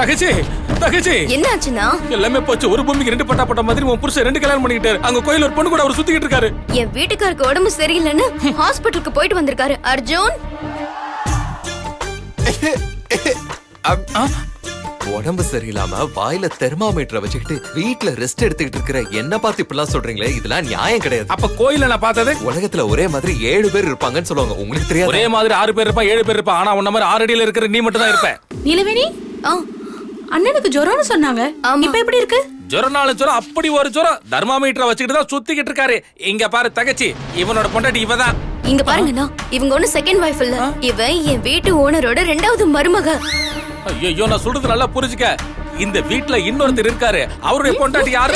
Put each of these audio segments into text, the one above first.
தகச்சி தகச்சி என்னாச்சுன்னா எல்லாமே போச்சு. ஒரு பூமிக்கு 2 பட்டா போட்ட மாதிரி உன் புருஷன் 2 கல்யாணம் பண்ணிக்கிட்டாரு. அங்க கோயில ஒரு பொண்ணு கூட அவர் சுத்திக்கிட்டு இருக்காரு. என் வீட்டுக்காருக்கு உடம்பு சரியில்லைன்னு ஹாஸ்பிட்டலுக்கு போயிட்டு வந்திருக்காரு. அர்ஜுன் உடம்பு சரியில்லாம வாயில தெர்மாமீட்டரை வச்சுக்கிட்டு வீட்டுல ரெஸ்ட் எடுத்துக்கிட்டு இருக்கிற என்ன பார்த்து இப்படிலாம் சொல்றீங்களே, இதெல்லாம் நியாயம் கிடையாது. அப்ப கோயில நான் பார்த்தது உலகத்துல ஒரே மாதிரி 7 பேர் இருப்பாங்கன்னு சொல்லுவாங்க, உங்களுக்கு தெரியாது? ஒரே மாதிரி 6 பேர் இருப்பா, 7 பேர் இருப்பா. ஆனா உன்ன மாதிரி 6 அடியில இருக்கிற நீ மட்டும் தான் இருப்ப. நீலவேணி, அண்ணனுக்கு ஜுரம்னு சொன்னாங்க. இப்ப எப்படி இருக்கு? ஜுரனாலும் ஜுரம், அப்படி ஒரு ஜுரம். தெர்மாமீட்டரை வச்சுக்கிட்டு தான் சுத்திக்கிட்டு இருக்காரு. இங்க பாரு தகச்சி, இவனோட பொண்டாட்டி இவதான். இங்க பாருங்கண்ணா, இவங்க ஒண்ணு செகண்ட் வைஃப் இல்ல, இவன் என் வீட்டு ஓனரோட 2வது மருமக. ஐயோ, நான் சொல்றது நல்லா புரிஞ்சுக்க. இந்த வீட்ல இன்னொருத்தர் இருக்காரு, அவருடைய பொண்டாட்டி யாரு?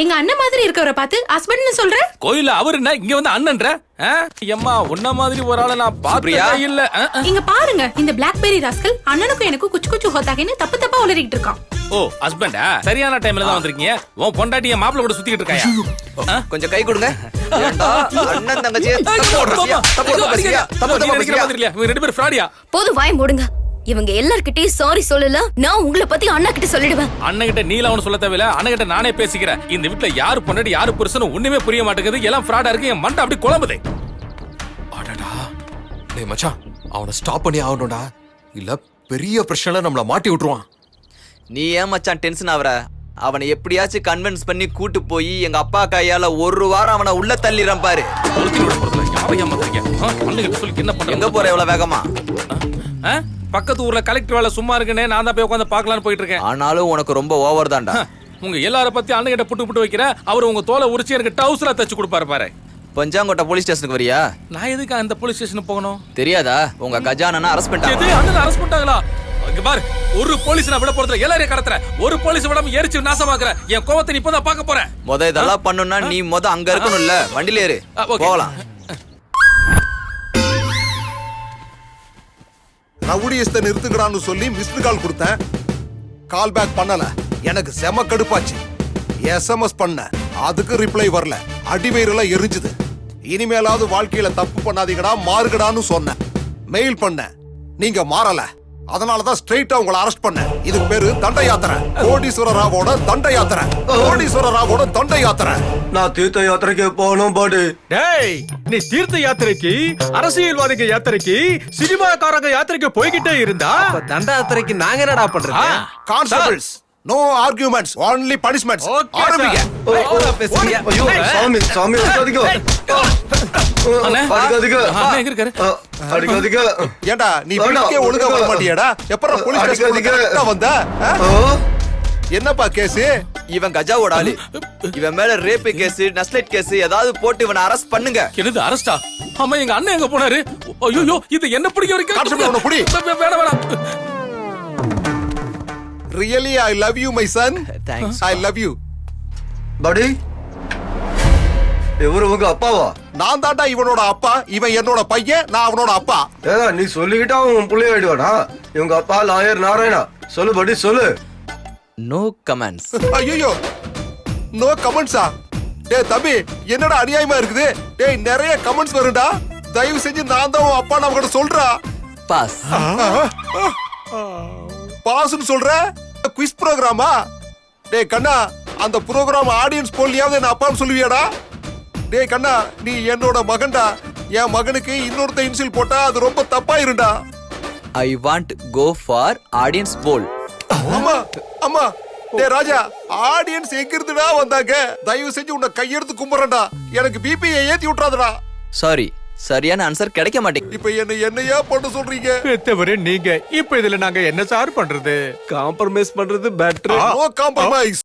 எங்க அண்ணன் மாதிரி இருக்கவரை பார்த்து ஹஸ்பண்ட்னு சொல்ற? கோயில அவரு என்ன, இங்க வந்து அண்ணன்ற? எம்மா, உன்ன மாதிரி ஒரு ஆளை நான் பார்த்ததே இல்ல. இங்க பாருங்க, இந்த பிளாக்பெரி ராஸ்கல் அண்ணனுக்கும் எனக்கு குச்சு குச்சு ஹோதாகன்னு தப்பு தப்பா உளறிட்டு இருக்கான். ஓ, ஹஸ்பண்டா? சரியான டைம்ல தான் வந்திருக்கீங்க. உன் பொண்டாட்டி என் மாப்பிள்ள கூட சுத்திக்கிட்டு இருக்காயா? கொஞ்சம் கை கொடுங்க. அண்ணன் தங்கச்சி இவங்க 2 பேரும் ஃப்ராடியா? போதும், வாய் மூடுங்க. இவங்க எல்லார்கிட்டயும் சாரி சொல்லல, நான் உங்களை பத்தி அண்ணா கிட்ட சொல்லிடுவேன். அண்ணன் கிட்ட நீல அவனு சொல்ல தேவையில்ல, அண்ணன் கிட்ட நானே பேசிக்கிறேன். இந்த வீட்டுல யாரு பொண்டாட்டி யாரு புருஷன் ஒண்ணுமே புரிய மாட்டேங்குது. எல்லாம் ஃப்ராடா இருக்கு. என் மண்டை அப்படி குழம்புது. அடடா, டேய் மச்சான், அவனை ஸ்டாப் பண்ணி ஆகணும்டா, இல்ல பெரிய பிரச்சனை நம்மள மாட்டி விட்டுருவான். நீ ஏன் மச்சான் டென்ஷன் ஆவற? அவனை எப்படியாச்சும் கன்வின்ஸ் பண்ணி கூட்டு போய் எங்க அப்பா கையால 1 வாரம் அவனை உள்ள தள்ளிடுறான் பாரு. எங்க போற எவ்வளவு வேகமா? பக்கத்து ஊர்ல கலெக்டர் வேலை சும்மா இருக்குன்னு நான் தான் போய் உட்காந்து பாக்கலாம்னு போயிட்டு இருக்கேன். ஆனாலும் உனக்கு ரொம்ப ஓவர் தான்டா. உங்க எல்லார பத்தி அண்ணன் கிட்ட புட்டு வைக்கிற. அவர் உங்க தோலை உரிச்சு எனக்கு டவுசரா தச்சு கொடுப்பாரு பாரு. பஞ்சாங்கோட்டை போலீஸ் ஸ்டேஷனுக்கு வரியா? நான் எதுக்கு அந்த போலீஸ் ஸ்டேஷனுக்கு போகணும்? தெரியாதா? உங்க கஜானா அரெஸ்ட் பண்ணிட்டாங்க. அண்ணன் அரெஸ்ட் பண்ணிட்டாங்களா? பாரு, ஒரு போலீஸ் நான் விட போறதுல எல்லாரையும் கடத்துற. ஒரு போலீஸ் விடாம எரிச்சு நாசமாக்குற. என் கோவத்தை நீ இப்பதான் பார்க்க போறேன். இதெல்லாம் பண்ணணும்னா நீ அங்க இருக்கணும்ல. வண்டியில ஏறு, போகலாம். ரவுடியஸ்த நிறுத்துக்கிறான்னு சொல்லி மிஸ்டு கால் கொடுத்தேன், கால் பேக் பண்ணல. எனக்கு செம கடுப்பாச்சு. எஸ்எம்எஸ் பண்ண, அதுக்கு ரிப்ளை வரல. அடிவயிறெல்லாம் எரிஞ்சுது. இனிமேலாவது வாழ்க்கையில தப்பு பண்ணாதீங்கடா, மாறுகடான்னு சொன்னேன். மெயில் பண்ண, நீங்க மாறல. அதனாலதான் ஸ்ட்ரெயிட்டா உங்களை அரெஸ்ட் பண்ண. இதுக்கு பேரு தண்ட யாத்திரை. கோடீஸ்வர ராவோட தண்ட யாத்திரை. கோடீஸ்வர ராவோட தண்ட யாத்திரை. நான் தீர்த்த யாத்திரைக்கு போகணும் பாடு. டேய், நீ தீர்த்த யாத்திரைக்கு, அரசியல்வாதிக யாத்திரைக்கு, சினிமாக்காரங்க யாத்திரைக்கு போய்கிட்டே இருந்தா தண்ட யாத்திரைக்கு நாங்க என்னடா பண்றது? Constables, no arguments, only punishments. ஆரம்பிங்க. ஐயோ சாமி, சாமி அடிக்காதீங்க. அடிக்காதீங்க. ஏண்டா நீ வீட்டுக்கே ஒழுங்கா வர மாட்டியாடா? எப்பறம் போலீஸ் ஸ்டேஷனுக்கு வந்த? என்னப்பா கேஸ்? இவன் கஜாவோட ஆளு. இவன் மேல ரேப் கேஸ், நஸ்லைட் கேஸ் ஏதாவது போட்டு இவனை அரெஸ்ட் பண்ணுங்க. என்னது அரெஸ்டா? ஆமா, எங்க அண்ணன் எங்க போனாரு? ஐயோ, இது என்ன பிடிக்க வரைக்கும் கான்ஸ்டபிள் அவனை புடி. வேணாம். Really, I love you, my son. Thanks. I love you. பாடி, இவரு உங்க அப்பாவா? நான் தாண்டா இவனோட அப்பா. இவன் என்னோட பையன், நான் அவனோட அப்பா. ஏதா நீ சொல்லிக்கிட்டா உன் புள்ளி ஆயிடுவானா? இவங்க அப்பா லாயர் நாராயணா. சொல்லு பாடி, சொல்லு. No comments. ஐயோ, நோ கமெண்ட்ஸா? டேய் தம்பி, என்னடா அநியாயமா இருக்குது? டேய், நிறைய கமெண்ட்ஸ் வரும்டா. தயவு செஞ்சு நான் தான் உன் அப்பா நம்ம கிட்ட சொல்றா. பாஸ். பாஸ்னு சொல்ற? குவிஸ் ப்ரோகிராமா? டேய் கண்ணா, அந்த ப்ரோகிராம் ஆடியன்ஸ் போலியாவது என்ன அப்பான்னு சொல்லுவியாடா? டேய் கண்ணா, நீ என்னோட மகன்டா. என் மகனுக்கு இன்னொருத்த இன்சில் போட்டா அது ரொம்ப தப்பாயிருண்டா. I want go for audience poll. அம்மா, அம்மா. டேய் ராஜா, ஆடியன்ஸ் எங்க இருந்துடா வந்தாங்க? தயவு செஞ்சு உன்னை கையெடுத்து கும்புறேன்டா. எனக்கு பிபியை ஏத்தி விட்டுறாதடா. சாரி, சரியான ஆன்சர் கிடைக்க மாட்டேங்குது. இப்ப என்னையா பண்ண சொல்றீங்க? பெத்தவரே நீங்க. இப்ப இதுல நாங்க என்ன சார் பண்றது? காம்ப்ரமைஸ் பண்றது பெட்டர். No compromise.